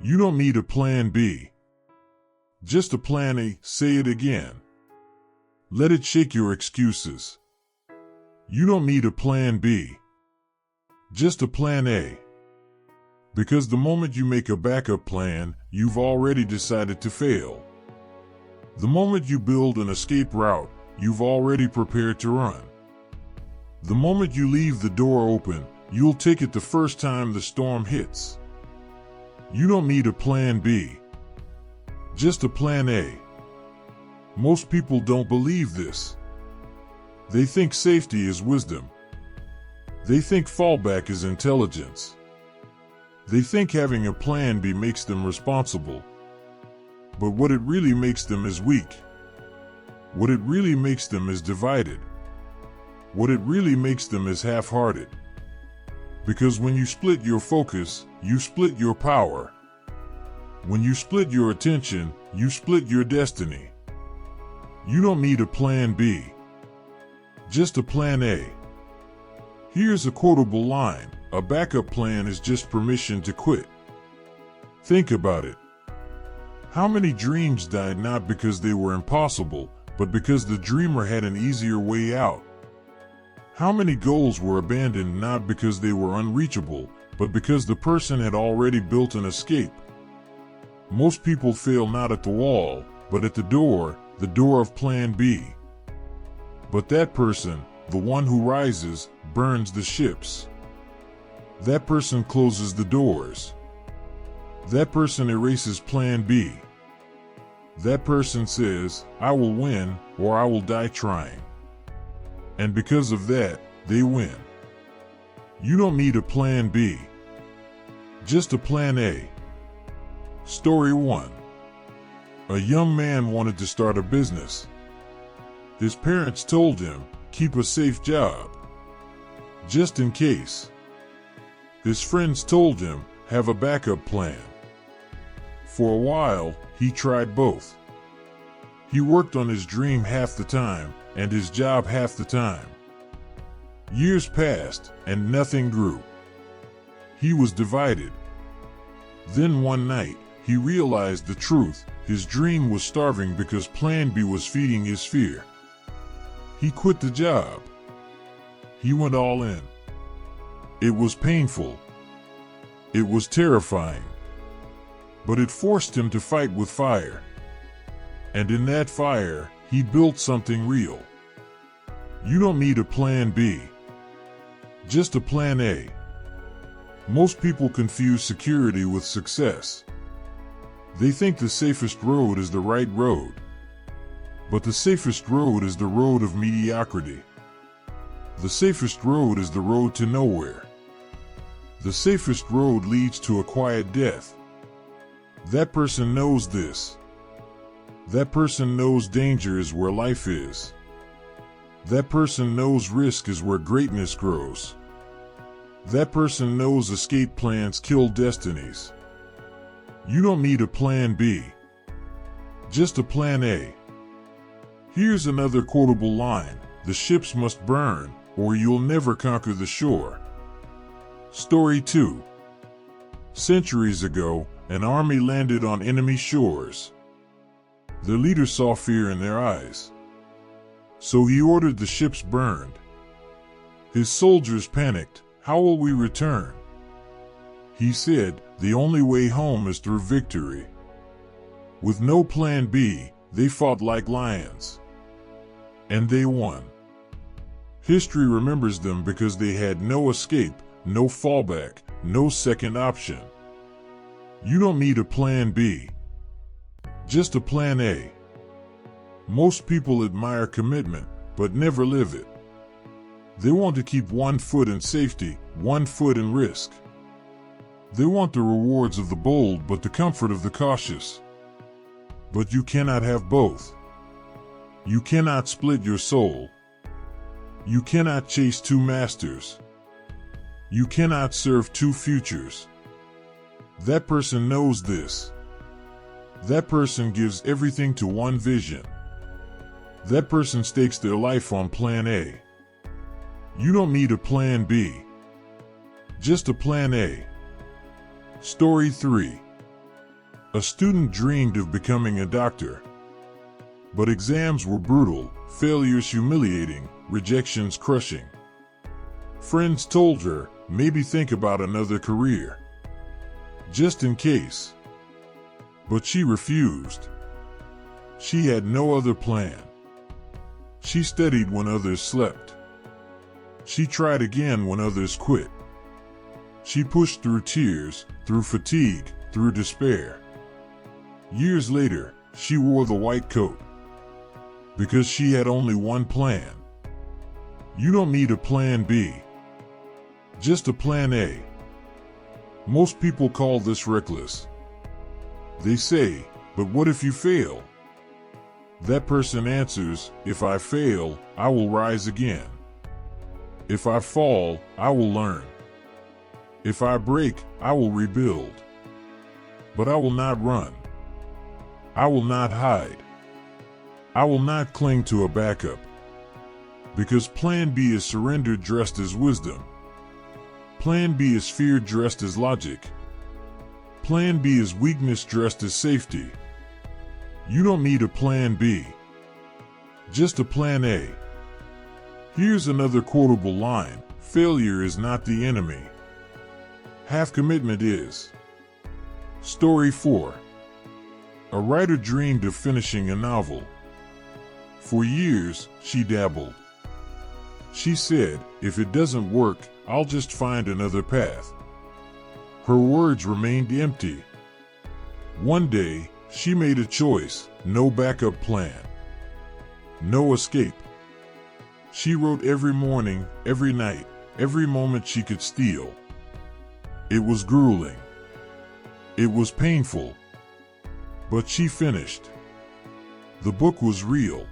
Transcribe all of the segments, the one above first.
You don't need a plan B. Just a plan A. Say it again. Let it shake your excuses. You don't need a plan B. Just a plan A. Because the moment you make a backup plan, you've already decided to fail. The moment you build an escape route, you've already prepared to run. The moment you leave the door open, you'll take it the first time the storm hits. You don't need a plan B. Just a plan A. Most people don't believe this. They think safety is wisdom. They think fallback is intelligence. They think having a plan B makes them responsible. But what it really makes them is weak. What it really makes them is divided. What it really makes them is half-hearted. Because when you split your focus, you split your power. When you split your attention, you split your destiny. You don't need a plan B. Just a plan A. Here's a quotable line: a backup plan is just permission to quit. Think about it. How many dreams died not because they were impossible, but because the dreamer had an easier way out? How many goals were abandoned not because they were unreachable, but because the person had already built an escape? Most people fail not at the wall, but at the door of plan B. But that person, the one who rises, burns the ships. That person closes the doors. That person erases plan B. That person says, I will win or I will die trying. And because of that, they win. You don't need a plan B. Just a plan A. Story 1. A young man wanted to start a business. His parents told him, keep a safe job, just in case. His friends told him, have a backup plan. For a while, he tried both. He worked on his dream half the time, and his job half the time. Years passed, and nothing grew. He was divided. Then one night, he realized the truth: his dream was starving because plan B was feeding his fear. He quit the job. He went all in. It was painful. It was terrifying. But it forced him to fight with fire. And in that fire, he built something real. You don't need a plan B. Just a plan A. Most people confuse security with success. They think the safest road is the right road. But the safest road is the road of mediocrity. The safest road is the road to nowhere. The safest road leads to a quiet death. That person knows this. That person knows danger is where life is. That person knows risk is where greatness grows. That person knows escape plans kill destinies. You don't need a plan B. Just a plan A. Here's another quotable line: the ships must burn, or you'll never conquer the shore. Story 2. Centuries ago, an army landed on enemy shores. The leader saw fear in their eyes. So he ordered the ships burned. His soldiers panicked. How will we return? He said, the only way home is through victory. With no plan B, they fought like lions. And they won. History remembers them because they had no escape, no fallback, no second option. You don't need a plan B. Just a plan A. Most people admire commitment, but never live it. They want to keep one foot in safety, one foot in risk. They want the rewards of the bold but the comfort of the cautious. But you cannot have both. You cannot split your soul. You cannot chase two masters. You cannot serve two futures. That person knows this. That person gives everything to one vision. That person stakes their life on plan A. You don't need a plan B. Just a plan A. Story 3. A student dreamed of becoming a doctor. But exams were brutal, failures humiliating, rejections crushing. Friends told her, maybe think about another career, just in case. But she refused. She had no other plan. She studied when others slept. She tried again when others quit. She pushed through tears, through fatigue, through despair. Years later, she wore the white coat. Because she had only one plan. You don't need a plan B. Just a plan A. Most people call this reckless. They say, but what if you fail? That person answers, if I fail, I will rise again. If I fall, I will learn. If I break, I will rebuild. But I will not run. I will not hide. I will not cling to a backup. Because Plan B is surrender dressed as wisdom. Plan B is fear dressed as logic. Plan B is weakness dressed as safety. You don't need a Plan B. Just a Plan A. Here's another quotable line: failure is not the enemy. Half commitment is. Story 4. A writer dreamed of finishing a novel. For years, she dabbled. She said, if it doesn't work, I'll just find another path. Her words remained empty. One day, she made a choice: no backup plan, no escape. She wrote every morning, every night, every moment she could steal. It was grueling. It was painful. But she finished. The book was real.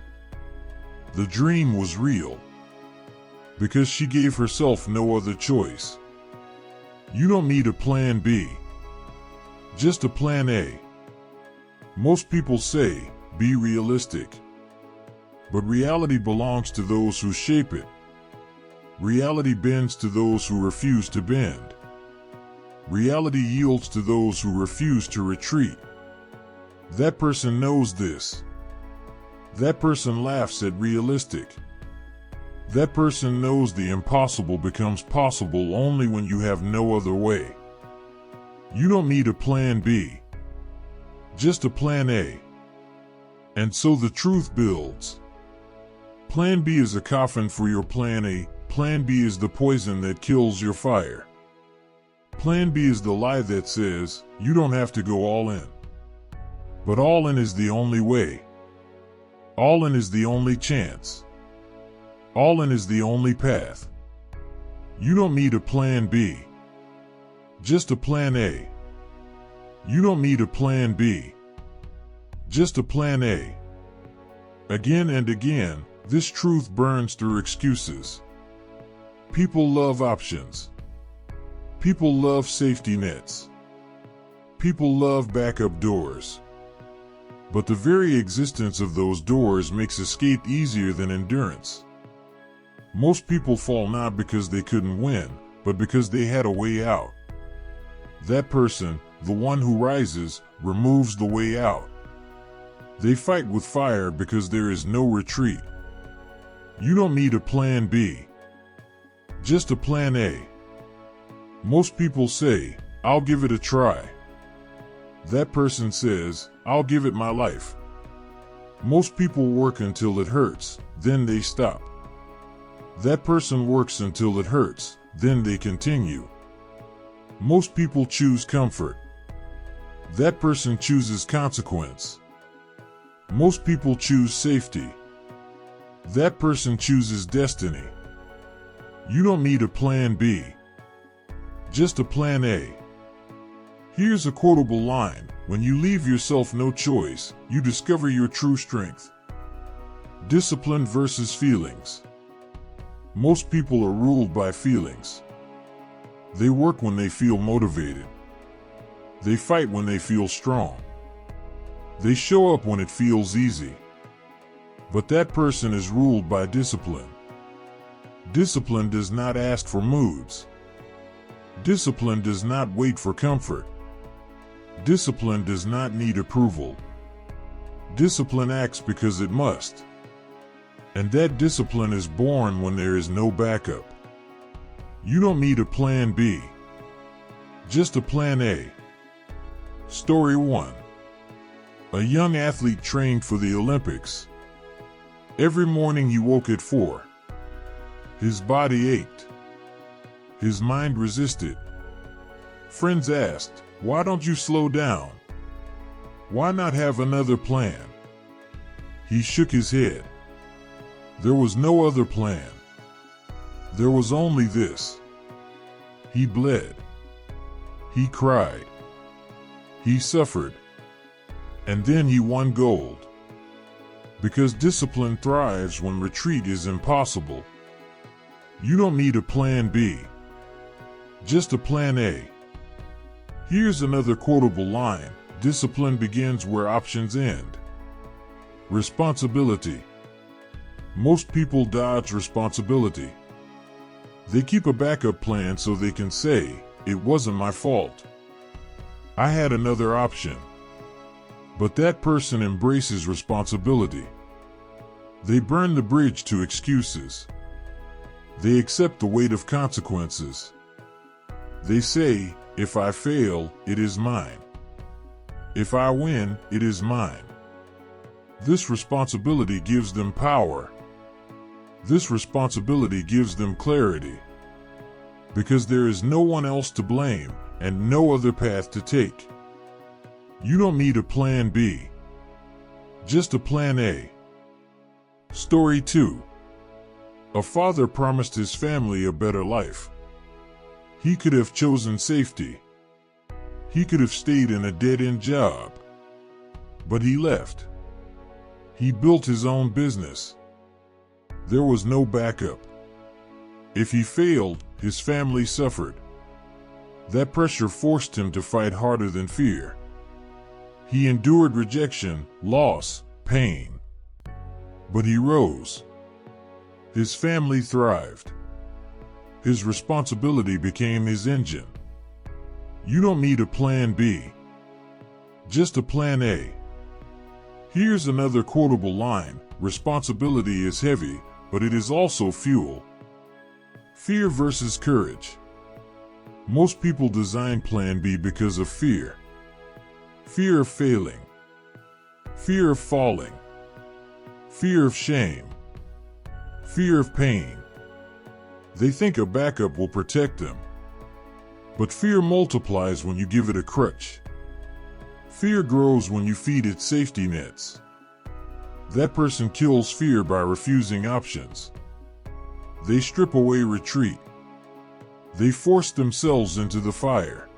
The dream was real. Because she gave herself no other choice. You don't need a plan B. Just a plan A. Most people say, be realistic. But reality belongs to those who shape it. Reality bends to those who refuse to bend. Reality yields to those who refuse to retreat. That person knows this. That person laughs at realistic. That person knows the impossible becomes possible only when you have no other way. You don't need a plan B. Just a plan A. And so the truth builds. Plan B is a coffin for your plan A. Plan B is the poison that kills your fire. Plan B is the lie that says, you don't have to go all in. But all in is the only way. All in is the only chance. All in is the only path. You don't need a plan B. Just a plan A. You don't need a plan B. Just a plan A. Again and again, this truth burns through excuses. People love options. People love safety nets. People love backup doors. But the very existence of those doors makes escape easier than endurance. Most people fall not because they couldn't win, but because they had a way out. That person, the one who rises, removes the way out. They fight with fire because there is no retreat. You don't need a plan B. Just a plan A. Most people say, I'll give it a try. That person says, I'll give it my life. Most people work until it hurts, then they stop. That person works until it hurts, then they continue. Most people choose comfort. That person chooses consequence. Most people choose safety. That person chooses destiny. You don't need a plan B. Just a plan A. Here's a quotable line: when you leave yourself no choice, you discover your true strength. Discipline versus feelings. Most people are ruled by feelings. They work when they feel motivated. They fight when they feel strong. They show up when it feels easy. But that person is ruled by discipline. Discipline does not ask for moods. Discipline does not wait for comfort. Discipline does not need approval. Discipline acts because it must. And that discipline is born when there is no backup. You don't need a plan B, just a plan A. Story 1. A young athlete trained for the Olympics. Every morning he woke at 4. His body ached. His mind resisted. Friends asked, "Why don't you slow down? Why not have another plan?" He shook his head. There was no other plan. There was only this. He bled. He cried. He suffered. And then he won gold. Because discipline thrives when retreat is impossible. You don't need a plan B, just a plan A. Here's another quotable line: discipline begins where options end. Responsibility. Most people dodge responsibility. They keep a backup plan so they can say, "It wasn't my fault. I had another option." But that person embraces responsibility. They burn the bridge to excuses. They accept the weight of consequences. They say, "If I fail, it is mine. If I win, it is mine." This responsibility gives them power. This responsibility gives them clarity. Because there is no one else to blame and no other path to take. You don't need a plan B, just a plan A. Story 2. A father promised his family a better life. He could have chosen safety. He could have stayed in a dead-end job. But he left. He built his own business. There was no backup. If he failed, his family suffered. That pressure forced him to fight harder than fear. He endured rejection, loss, pain. But he rose. His family thrived. His responsibility became his engine. You don't need a plan B, just a plan A. Here's another quotable line: responsibility is heavy, but it is also fuel. Fear versus courage. Most people design plan B because of fear. Fear of failing. Fear of falling. Fear of shame. Fear of pain. They think a backup will protect them. But fear multiplies when you give it a crutch. Fear grows when you feed it safety nets. That person kills fear by refusing options. They strip away retreat. They force themselves into the fire.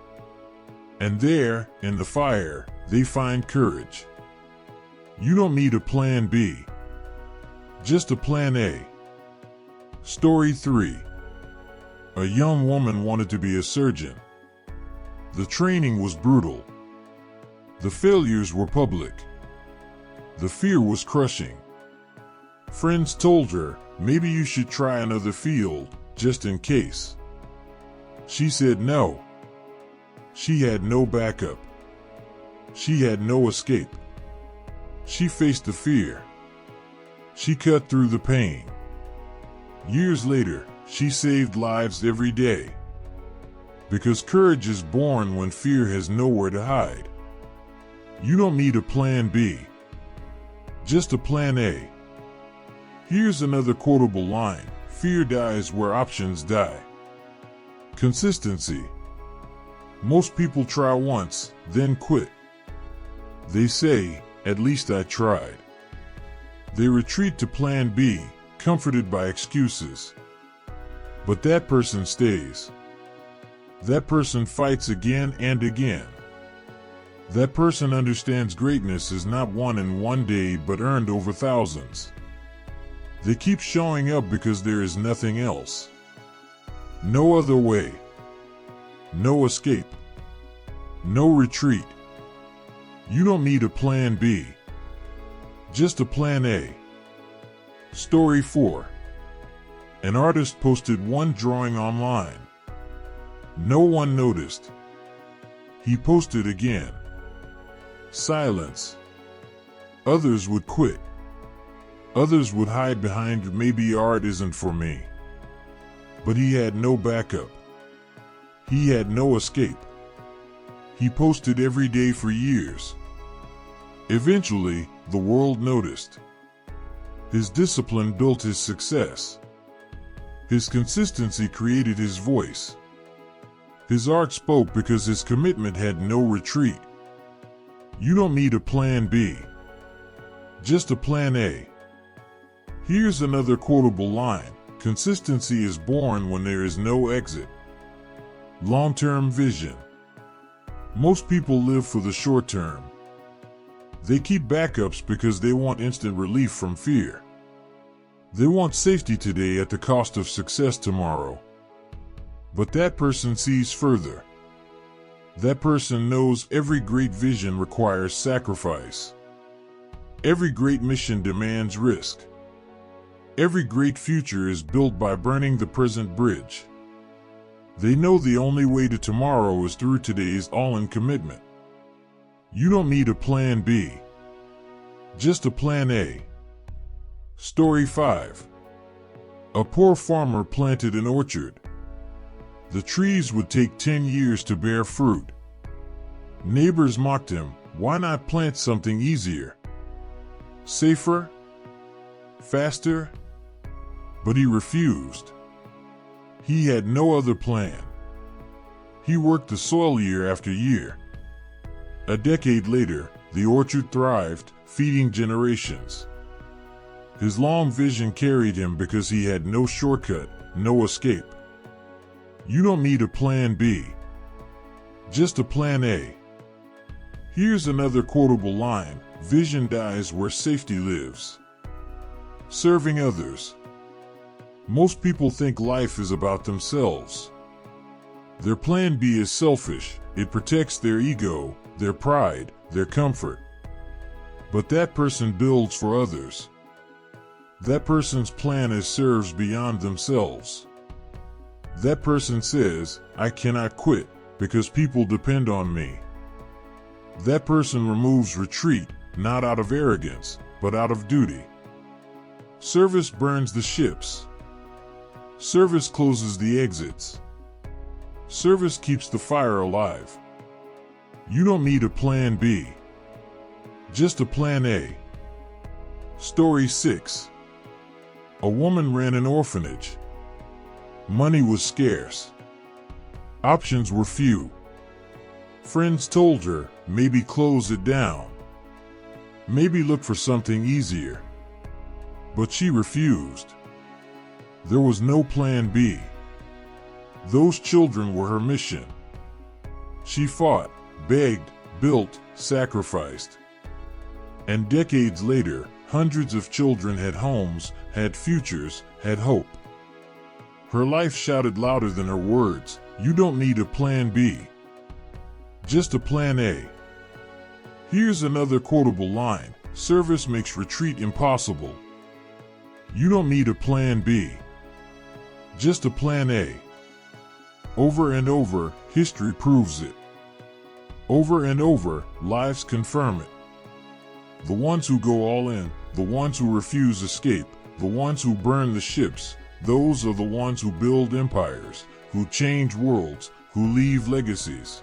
And there, in the fire, they find courage. You don't need a plan B, just a plan A. Story 3. A young woman wanted to be a surgeon. The training was brutal. The failures were public. The fear was crushing. Friends told her, "Maybe you should try another field, just in case." She said no. She had no backup. She had no escape. She faced the fear. She cut through the pain. Years later, she saved lives every day. Because courage is born when fear has nowhere to hide. You don't need a plan B, just a plan A. Here's another quotable line: fear dies where options die. Consistency. Most people try once, then quit. They say, "At least I tried." They retreat to plan B, comforted by excuses. But that person stays. That person fights again and again. That person understands greatness is not won in one day but earned over thousands. They keep showing up because there is nothing else. No other way. No escape. No retreat. You don't need a plan B, just a plan A. Story 4. An artist posted one drawing online. No one noticed. He posted again. silence. Others would quit. Others would hide behind maybe art isn't for me. But he had no backup. He had no escape. He posted every day for years. Eventually, the world noticed. His discipline built his success. His consistency created his voice. His art spoke because his commitment had no retreat. You don't need a plan B, just a plan A. Here's another quotable line: consistency is born when there is no exit. Long-term vision. Most people live for the short term. They keep backups because they want instant relief from fear. They want safety today at the cost of success tomorrow. But that person sees further. That person knows every great vision requires sacrifice. Every great mission demands risk. Every great future is built by burning the present bridge. They know the only way to tomorrow is through today's all-in commitment. You don't need a plan B, just a plan A. Story 5. A poor farmer planted an orchard. The trees would take 10 years to bear fruit. Neighbors mocked him. Why not plant something easier? Safer? Faster? But he refused. He had no other plan. He worked the soil year after year. A decade later, the orchard thrived, feeding generations. His long vision carried him because he had no shortcut, no escape. You don't need a plan B, just a plan A. Here's another quotable line: vision dies where safety lives. Serving others. Most people think life is about themselves. Their plan B is selfish. It protects their ego, their pride, their comfort. But that person builds for others. That person's plan is serves beyond themselves. That person says, I cannot quit because people depend on me. That person removes retreat, not out of arrogance, but out of duty. Service burns the ships. Service closes the exits. Service keeps the fire alive. You don't need a plan B, just a plan A. Story 6. A woman ran an orphanage. Money was scarce. Options were few. Friends told her, maybe close it down. Maybe look for something easier. But she refused. There was no plan B. Those children were her mission. She fought, begged, built, sacrificed. And decades later, hundreds of children had homes, had futures, had hope. Her life shouted louder than her words. You don't need a plan B, just a plan A. Here's another quotable line: service makes retreat impossible. You don't need a plan B, just a plan A. Over and over, history proves it. Over and over, lives confirm it. The ones who go all in, the ones who refuse escape, the ones who burn the ships, those are the ones who build empires, who change worlds, who leave legacies.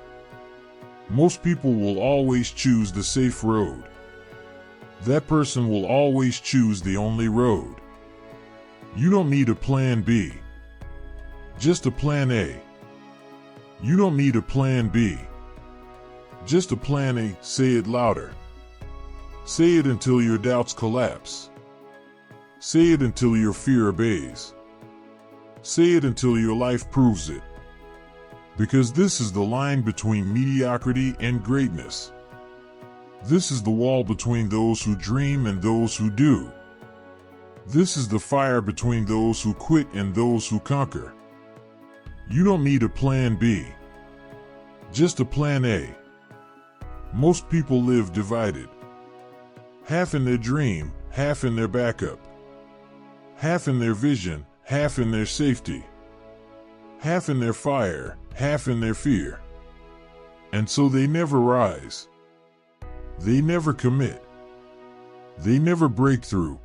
Most people will always choose the safe road. That person will always choose the only road. You don't need a plan B, just a plan A. You don't need a plan B, just a plan A. Say it louder. Say it until your doubts collapse. Say it until your fear obeys. Say it until your life proves it. Because this is the line between mediocrity and greatness. This is the wall between those who dream and those who do. This is the fire between those who quit and those who conquer. You don't need a plan B, just a plan A. Most people live divided. Half in their dream, half in their backup. Half in their vision, half in their safety. Half in their fire, half in their fear. And so they never rise. They never commit. They never break through.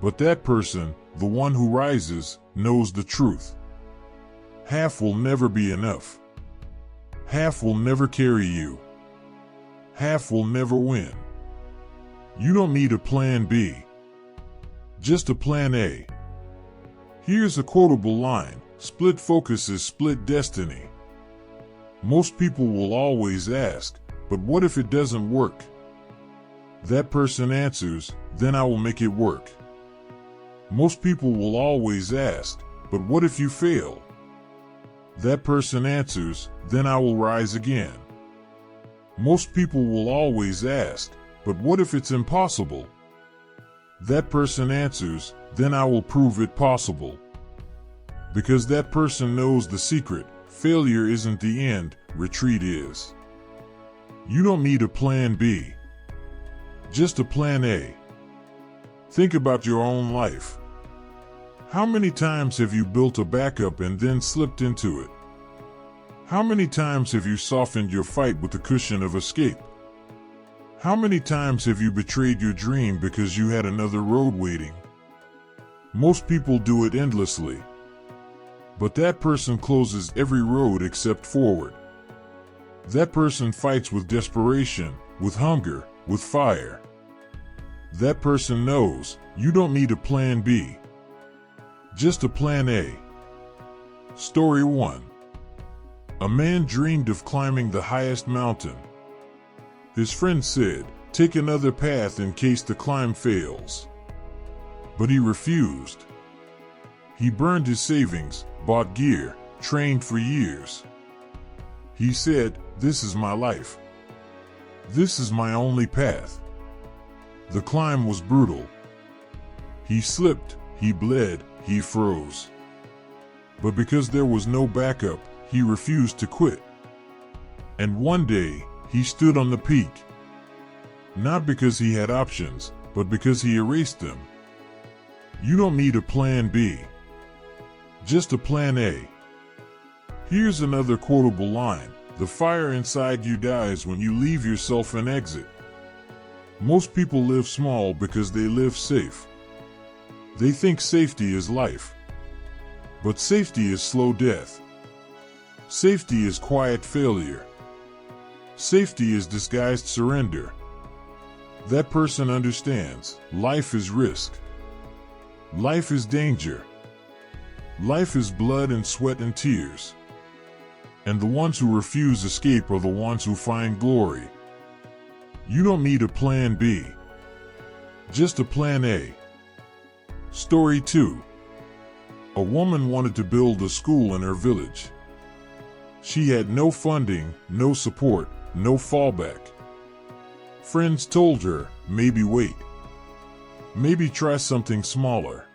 But that person, the one who rises, knows the truth. Half will never be enough. Half will never carry you. Half will never win. You don't need a plan B. Just a plan A. Here's a quotable line: split focus is split destiny. Most people will always ask, but what if it doesn't work? That person answers, then I will make it work. Most people will always ask, but what if you fail? That person answers, then I will rise again. Most people will always ask, but what if it's impossible? That person answers, then I will prove it possible. Because that person knows the secret: failure isn't the end, retreat is. You don't need a plan B. Just a plan A. Think about your own life. How many times have you built a backup and then slipped into it? How many times have you softened your fight with the cushion of escape? How many times have you betrayed your dream because you had another road waiting? Most people do it endlessly. But that person closes every road except forward. That person fights with desperation, with hunger, with fire. That person knows you don't need a plan B. Just a plan A. Story 1. A man dreamed of climbing the highest mountain. His friend said, "Take another path in case the climb fails." But he refused. He burned his savings, bought gear, trained for years. He said, "This is my life. This is my only path." The climb was brutal. He slipped, he bled, he froze. But because there was no backup, he refused to quit. And one day, he stood on the peak. Not because he had options, but because he erased them. You don't need a plan B. Just a plan A. Here's another quotable line: the fire inside you dies when you leave yourself an exit. Most people live small because they live safe. They think safety is life. But safety is slow death. Safety is quiet failure. Safety is disguised surrender. That person understands life is risk. Life is danger. Life is blood and sweat and tears. And the ones who refuse escape are the ones who find glory. You don't need a plan B. Just a plan A. Story 2. A woman wanted to build a school in her village. She had no funding, no support, no fallback. Friends told her, maybe wait. Maybe try something smaller.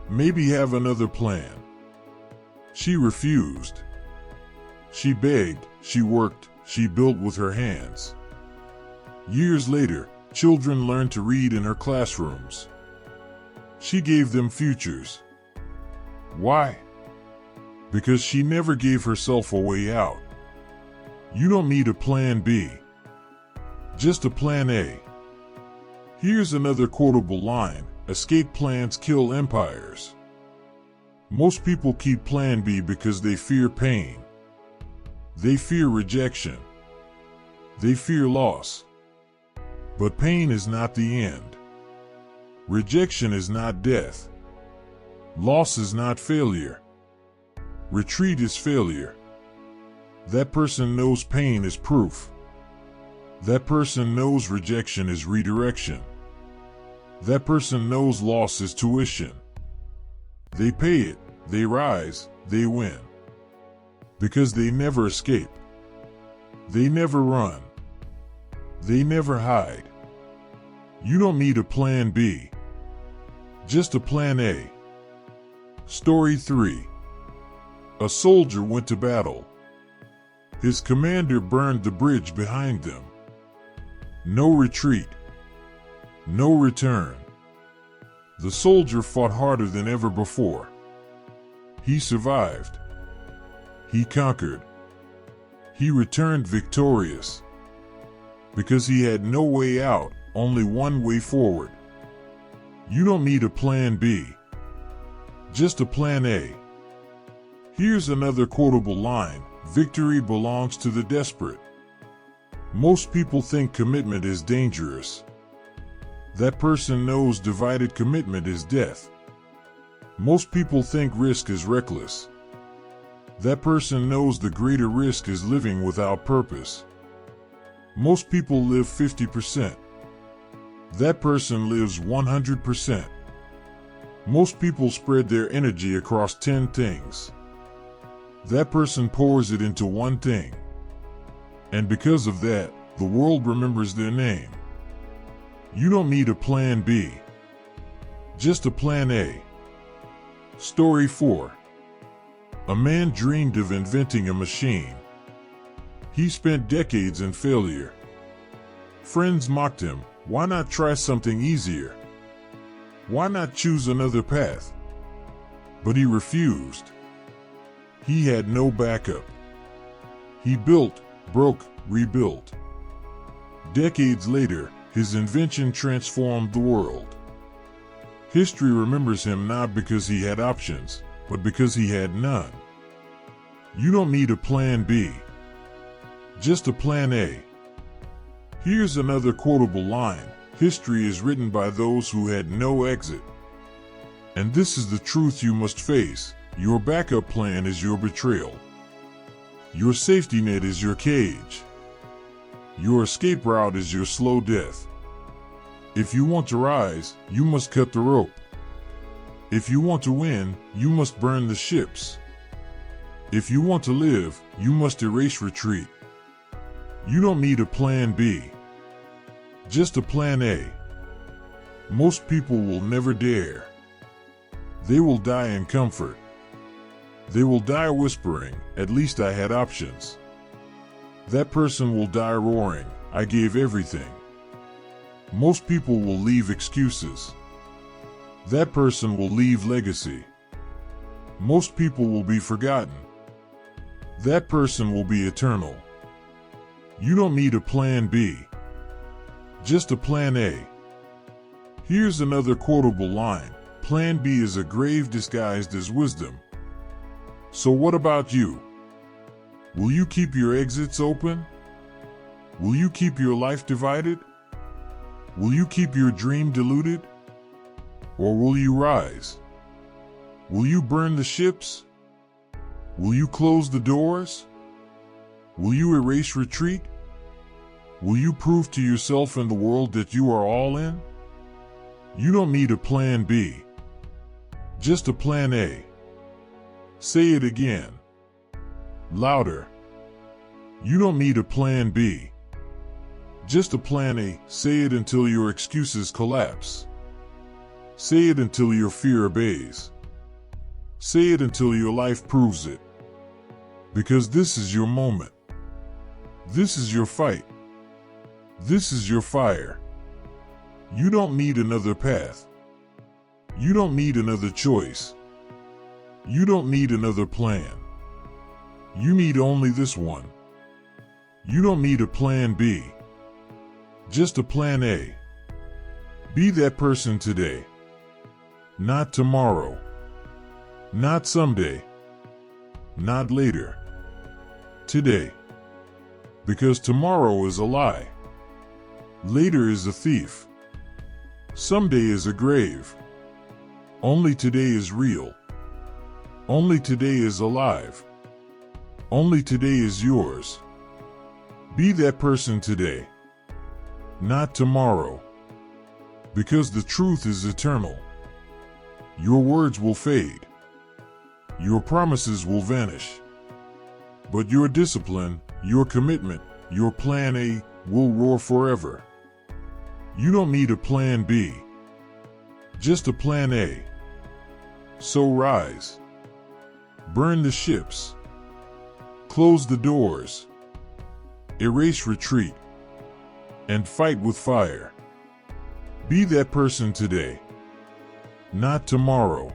Maybe have another plan. She refused. She begged, she worked, she built with her hands. Years later, children learned to read in her classrooms. She gave them futures. Why? Because she never gave herself a way out. You don't need a plan B. Just a plan A. Here's another quotable line: escape plans kill empires. Most people keep plan B because they fear pain. They fear rejection. They fear loss. But pain is not the end. Rejection is not death. Loss is not failure. Retreat is failure. That person knows pain is proof. That person knows rejection is redirection. That person knows loss is tuition. They pay it, they rise, they win. Because they never escape. They never run. They never hide. You don't need a plan B. Just a plan A. Story 3. A soldier went to battle. His commander burned the bridge behind them. No retreat. No return. The soldier fought harder than ever before. He survived. He conquered. He returned victorious. because he had no way out, only one way forward. You don't need a plan B, just a plan A. Here's another quotable line: victory belongs to the desperate. Most people think commitment is dangerous. That person knows divided commitment is death. Most people think risk is reckless. That person knows the greater risk is living without purpose. Most people live 50%. That person lives 100%. Most people spread their energy across 10 things. That person pours it into one thing. And because of that, the world remembers their name. You don't need a plan B, just a plan A. Story 4. A man dreamed of inventing a machine. He spent decades in failure. Friends mocked him. Why not try something easier? Why not choose another path? But he refused. He had no backup. He built, broke, rebuilt. Decades later, his invention transformed the world. History remembers him not because he had options, but because he had none. You don't need a plan B, just a plan A. Here's another quotable line: history is written by those who had no exit. And this is the truth you must face: your backup plan is your betrayal. Your safety net is your cage. Your escape route is your slow death. If you want to rise, you must cut the rope. If you want to win, you must burn the ships. If you want to live, you must erase retreat. You don't need a plan B, just a plan A. Most people will never dare. They will die in comfort. They will die whispering, "At least I had options." That person will die roaring, "I gave everything." Most people will leave excuses. That person will leave legacy. Most people will be forgotten. That person will be eternal. You don't need a plan B, just a plan A. Here's another quotable line: plan B is a grave disguised as wisdom. So what about you? Will you keep your exits open? Will you keep your life divided? Will you keep your dream diluted? Or will you rise? Will you burn the ships? Will you close the doors? Will you erase retreat? Will you prove to yourself and the world that you are all in? You don't need a plan B, just a plan A. Say it again, louder. You don't need a plan B, just a plan A. Say it until your excuses collapse. Say it until your fear obeys. Say it until your life proves it. Because this is your moment. This is your fight. This is your fire. You don't need another path. You don't need another choice. You don't need another plan. You need only this one. You don't need a plan B, just a plan A. Be that person today. Not tomorrow. Not someday. Not later. Today. Because tomorrow is a lie. Later is a thief. Someday is a grave. Only today is real. Only today is alive. Only today is yours. Be that person today. Not tomorrow. Because the truth is eternal. Your words will fade. Your promises will vanish. But your discipline, your commitment, your plan A will roar forever. You don't need a plan B, just a plan A. So rise. Burn the ships. Close the doors. Erase retreat. And fight with fire. Be that person today. Not tomorrow.